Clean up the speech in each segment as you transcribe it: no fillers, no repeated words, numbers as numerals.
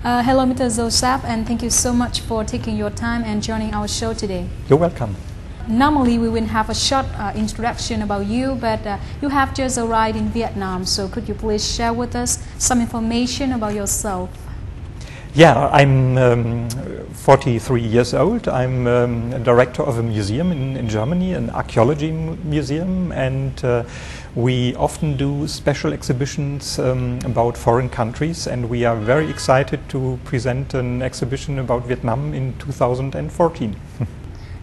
Hello, Mr. Joseph, and thank you so much for taking your time and joining our show today. You're welcome. Normally, we will have a short introduction about you, but you have just arrived in Vietnam, so could you please share with us some information about yourself? Yeah, I'm 43 years old. I'm a director of a museum in Germany, an archaeology museum, and we often do special exhibitions about foreign countries, and we are very excited to present an exhibition about Vietnam in 2014.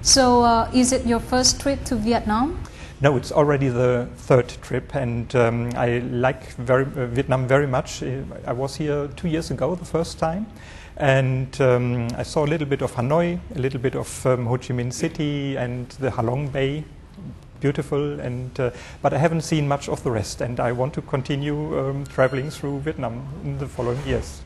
So, is it your first trip to Vietnam? No, it's already the third trip, and I like Vietnam very much. I was here 2 years ago the first time, and I saw a little bit of Hanoi, a little bit of Ho Chi Minh City and the Ha Long Bay, beautiful, and but I haven't seen much of the rest, and I want to continue traveling through Vietnam in the following years.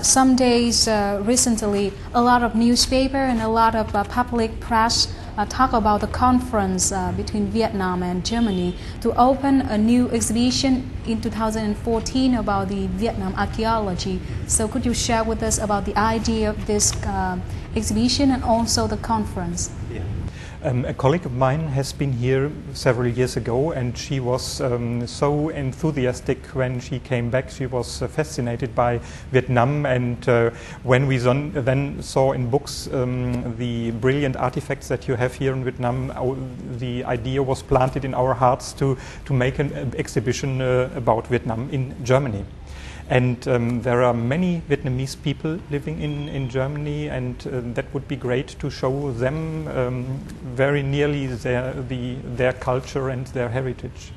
Some days recently, a lot of newspaper and a lot of public press talk about the conference between Vietnam and Germany to open a new exhibition in 2014 about the Vietnam archaeology. So could you share with us about the idea of this exhibition and also the conference? Yeah. A colleague of mine has been here several years ago, and she was so enthusiastic when she came back. She was fascinated by Vietnam, and when we then saw in books the brilliant artifacts that you have here in Vietnam, the idea was planted in our hearts to make an exhibition about Vietnam in Germany. And there are many Vietnamese people living in Germany, and that would be great to show them very nearly their culture and their heritage.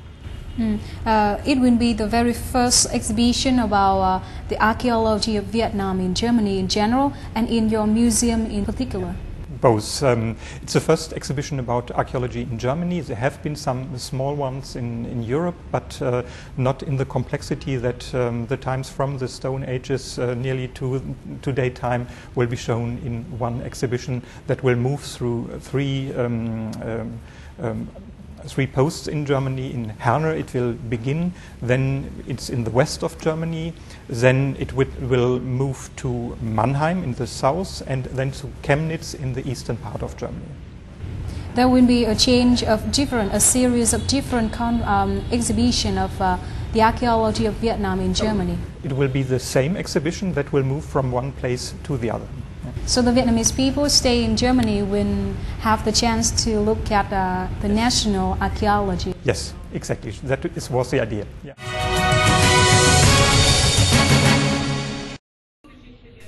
It will be the very first exhibition about the archaeology of Vietnam in Germany in general and in your museum in particular. Both. It's the first exhibition about archaeology in Germany. There have been some small ones in Europe, but not in the complexity that the times from the Stone Ages nearly to today time will be shown in one exhibition that will move through three posts in Germany. In Herne it will begin, then it's in the west of Germany, then it will move to Mannheim in the south, and then to Chemnitz in the eastern part of Germany. There will be a series of different exhibition of the archaeology of Vietnam in Germany. It will be the same exhibition that will move from one place to the other. So the Vietnamese people stay in Germany will have the chance to look at the national archaeology. Yes, exactly. That was the idea. Yeah.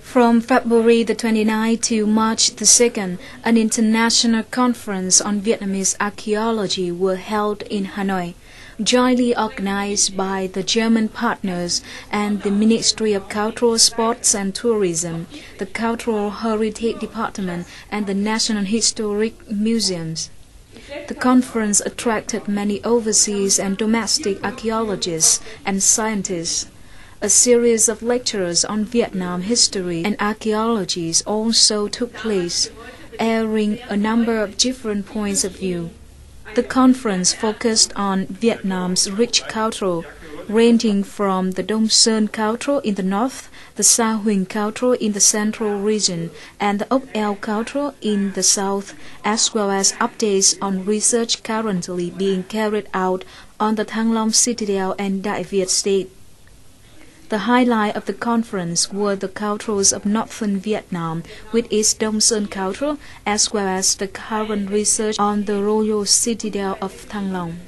From February the 29th to March the 2nd, an international conference on Vietnamese archaeology was held in Hanoi, jointly organized by the German partners and the Ministry of Cultural, Sports and Tourism, the Cultural Heritage Department, and the National Historic Museums. The conference attracted many overseas and domestic archaeologists and scientists. A series of lectures on Vietnam history and archaeology also took place, airing a number of different points of view. The conference focused on Vietnam's rich culture, ranging from the Đông Sơn culture in the north, the Sa Huỳnh culture in the central region, and the Ốc Eo culture in the south, as well as updates on research currently being carried out on the Thăng Long Citadel and Đại Việt State. The highlight of the conference were the cultures of northern Vietnam with its Đông Sơn culture, as well as the current research on the royal citadel of Thăng Long.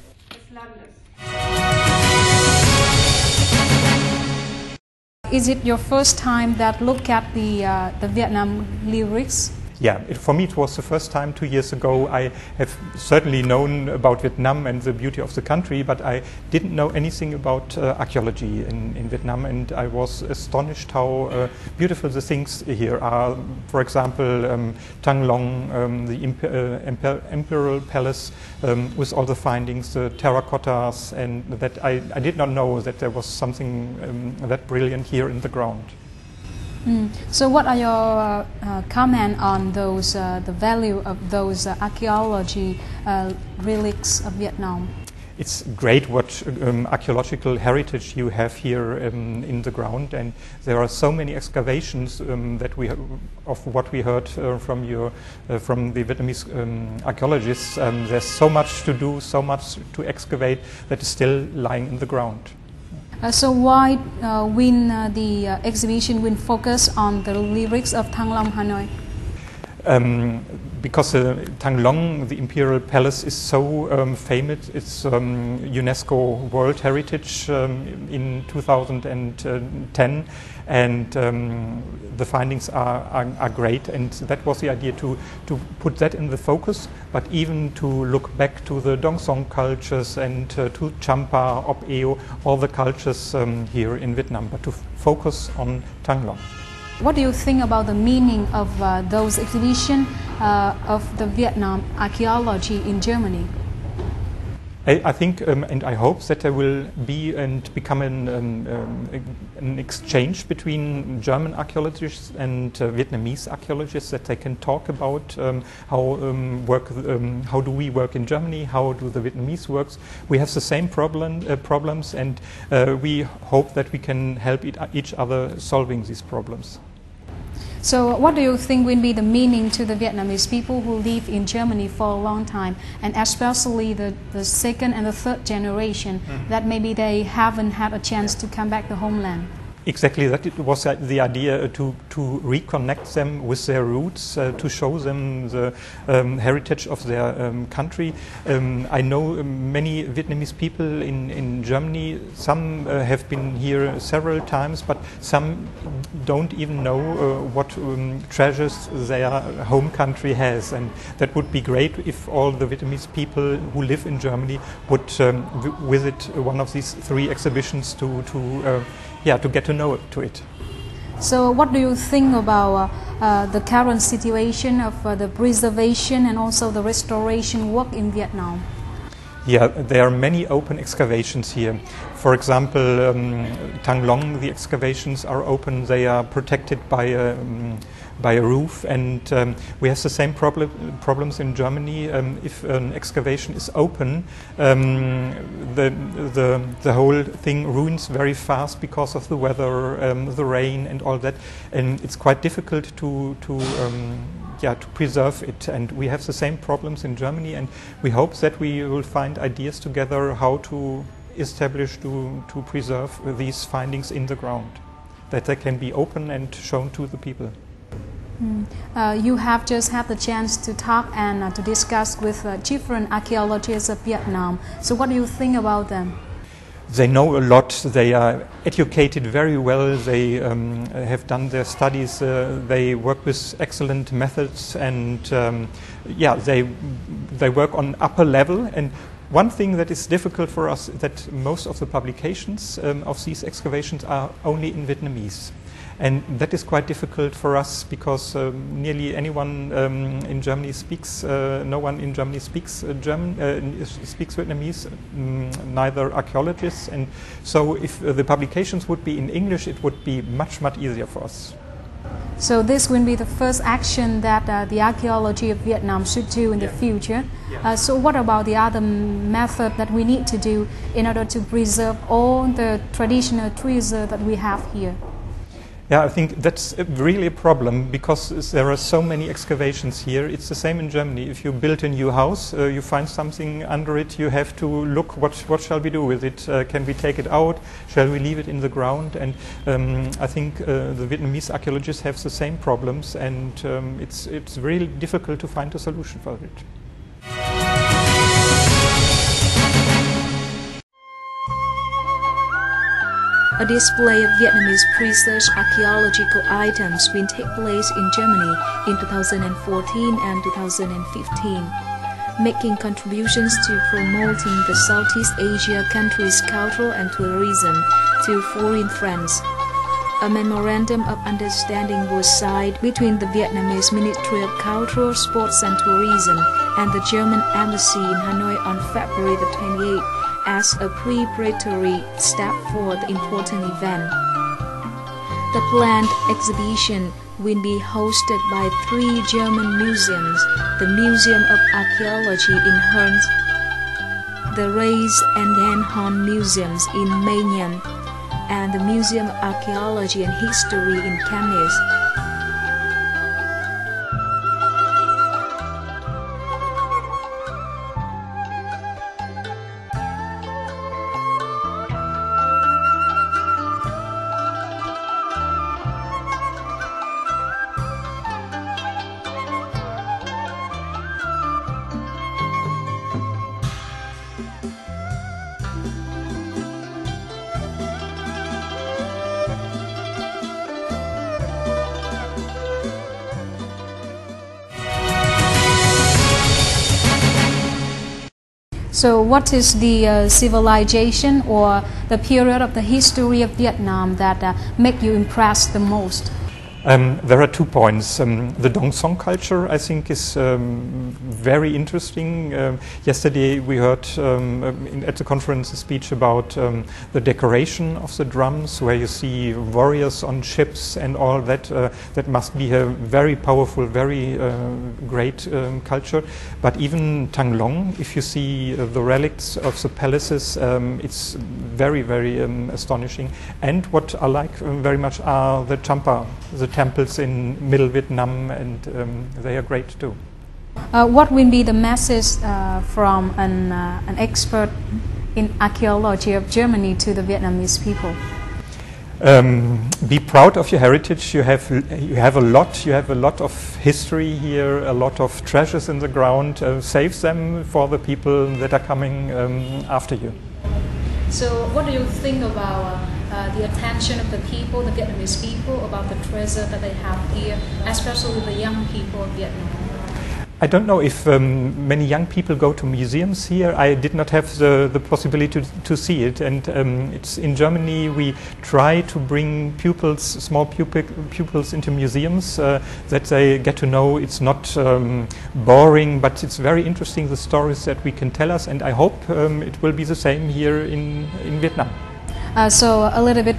Is it your first time that look at the Vietnam lyrics? Yeah, for me it was the first time 2 years ago. I have certainly known about Vietnam and the beauty of the country, but I didn't know anything about archaeology in Vietnam, and I was astonished how beautiful the things here are. For example, Thăng Long, the imperial palace with all the findings, the terracottas, and that I did not know that there was something that brilliant here in the ground. So what are your comment on those the value of those archaeology relics of Vietnam? it's great what archaeological heritage you have here in the ground, and there are so many excavations that of what we heard from the Vietnamese archaeologists. There's so much to do, so much to excavate that is still lying in the ground. So why the exhibition will focus on the lyrics of Thăng Long, Hanoi? Because Thăng Long, the imperial palace, is so famous. It's UNESCO World Heritage in 2010, and the findings are great. And that was the idea, to put that in the focus, but even to look back to the Dong Song cultures and to Champa, Op Eo, all the cultures here in Vietnam, but to focus on Thăng Long. What do you think about the meaning of those exhibitions of the Vietnam archaeology in Germany? I think and I hope that there will be and become an exchange between German archaeologists and Vietnamese archaeologists, that they can talk about how do we work in Germany, how do the Vietnamese works. We have the same problems, and we hope that we can help each other solving these problems. So what do you think will be the meaning to the Vietnamese people who live in Germany for a long time, and especially the second and the third generation, that maybe they haven't had a chance to come back to homeland? Exactly, that it was the idea to reconnect them with their roots, to show them the heritage of their country. I know many Vietnamese people in Germany. Some have been here several times, but some don't even know what treasures their home country has. And that would be great if all the Vietnamese people who live in Germany would visit one of these 3 exhibitions to get to know it. So what do you think about the current situation of the preservation and also the restoration work in Vietnam? Yeah, there are many open excavations here. For example, Thăng Long, the excavations are open. They are protected by a roof, and we have the same problems in Germany. If an excavation is open, the whole thing ruins very fast because of the weather, the rain, and all that, and it's quite difficult to preserve it. And we have the same problems in Germany, and we hope that we will find ideas together how to establish, to preserve these findings in the ground, that they can be open and shown to the people. You have just had the chance to talk and to discuss with different archaeologists of Vietnam. So what do you think about them? They know a lot. They are educated very well. They have done their studies. They work with excellent methods, and they work on upper level. And one thing that is difficult for us is that most of the publications of these excavations are only in Vietnamese. And that is quite difficult for us, because nearly anyone in Germany speaks. No one in Germany speaks speaks Vietnamese, neither archaeologists. And so, if the publications would be in English, it would be much easier for us. So this will be the first action that the archaeology of Vietnam should do in the future. So what about the other method that we need to do in order to preserve all the traditional treasure that we have here? Yeah, I think that's really a problem, because there are so many excavations here. It's the same in Germany. If you build a new house, you find something under it, you have to look, what shall we do with it? Can we take it out? Shall we leave it in the ground? And I think the Vietnamese archaeologists have the same problems, and it's really difficult to find a solution for it. A display of Vietnamese preserved archaeological items will take place in Germany in 2014 and 2015, making contributions to promoting the Southeast Asia countries' culture and tourism to foreign friends. A memorandum of understanding was signed between the Vietnamese Ministry of Culture, Sports and Tourism and the German Embassy in Hanoi on February the 28th. As a preparatory step for the important event. The planned exhibition will be hosted by 3 German museums: the Museum of Archaeology in Herne, the Race and Hand Museums in Mayan, and the Museum of Archaeology and History in Canis. So what is the civilization or the period of the history of Vietnam that make you impressed the most? There are 2 points. The Dong Song culture, I think, is very interesting. Yesterday we heard at the conference a speech about the decoration of the drums, where you see warriors on ships and all that. That must be a very powerful, very great culture. But even Thang Long, if you see the relics of the palaces, it's very, very astonishing. And what I like very much are the champa, the temples in Middle Vietnam, and they are great too. What will be the message from an expert in archaeology of Germany to the Vietnamese people? Be proud of your heritage. You have a lot of history here, a lot of treasures in the ground. Save them for the people that are coming after you. So what do you think about the attention of the people, the Vietnamese people, about the treasure that they have here, especially the young people of Vietnam? I don't know if many young people go to museums here. I did not have the possibility to see it, and it's in Germany we try to bring pupils, small pupils into museums that they get to know. It's not boring, but it's very interesting, the stories that we can tell us, and I hope it will be the same here in Vietnam. So a little bit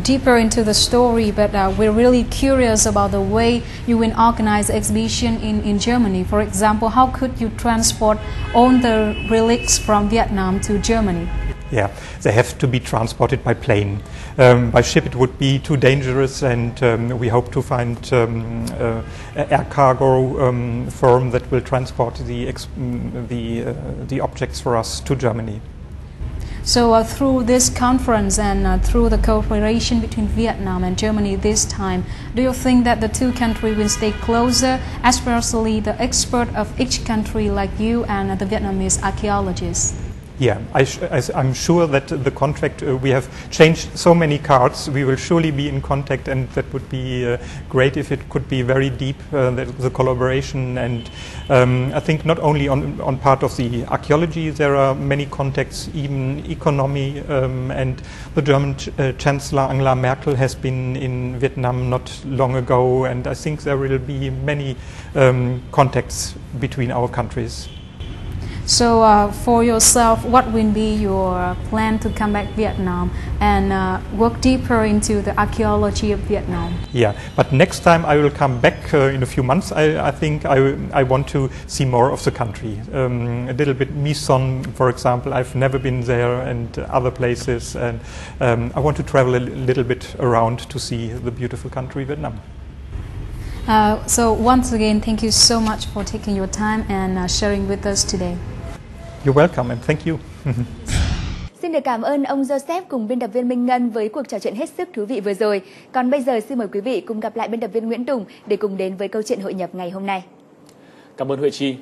deeper into the story, but we're really curious about the way you will organize exhibition in Germany. For example, how could you transport all the relics from Vietnam to Germany? Yeah, they have to be transported by plane. By ship it would be too dangerous, and we hope to find an air cargo firm that will transport the objects for us to Germany. So through this conference and through the cooperation between Vietnam and Germany this time, do you think that the two countries will stay closer, especially the expert of each country like you and the Vietnamese archaeologists? Yeah, I'm sure that the contract, we have changed so many cards, we will surely be in contact, and that would be great if it could be very deep, the collaboration. And I think not only on part of the archaeology, there are many contacts, even economy, and the German Chancellor Angela Merkel has been in Vietnam not long ago, and I think there will be many contacts between our countries. So for yourself, what will be your plan to come back to Vietnam and work deeper into the archaeology of Vietnam? Yeah, but next time I will come back in a few months. I think I want to see more of the country. A little bit Mison, for example. I've never been there, and other places. And I want to travel a little bit around to see the beautiful country, Vietnam. So once again, thank you so much for taking your time and sharing with us today. You're welcome, and thank you. Xin được cảm ơn ông Joseph cùng biên tập viên Minh Ngân với cuộc trò chuyện hết sức thú vị vừa rồi. Còn bây giờ xin mời quý vị cùng gặp lại biên tập viên Nguyễn Tùng để cùng đến với câu chuyện hội nhập ngày hôm nay. Cảm ơn Huệ Chi.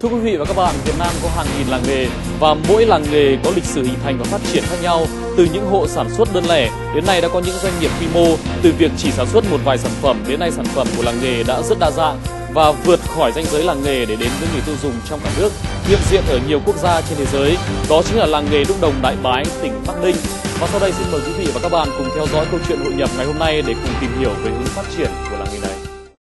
Thưa quý vị và các bạn, Việt Nam có hàng nghìn làng nghề và mỗi làng nghề có lịch sử hình thành và phát triển khác nhau. Từ những hộ sản xuất đơn lẻ đến nay đã có những doanh nghiệp quy mô. Từ việc chỉ sản xuất một vài sản phẩm đến nay sản phẩm của làng nghề đã rất đa dạng và vượt khỏi ranh giới làng nghề để đến với người tiêu dùng trong cả nước, hiện diện ở nhiều quốc gia trên thế giới. Đó chính là làng nghề đúc đồng Đại Bái, tỉnh Bắc Ninh. Và sau đây xin mời quý vị và các bạn cùng theo dõi câu chuyện hội nhập ngày hôm nay để cùng tìm hiểu về hướng phát triển của làng nghề này.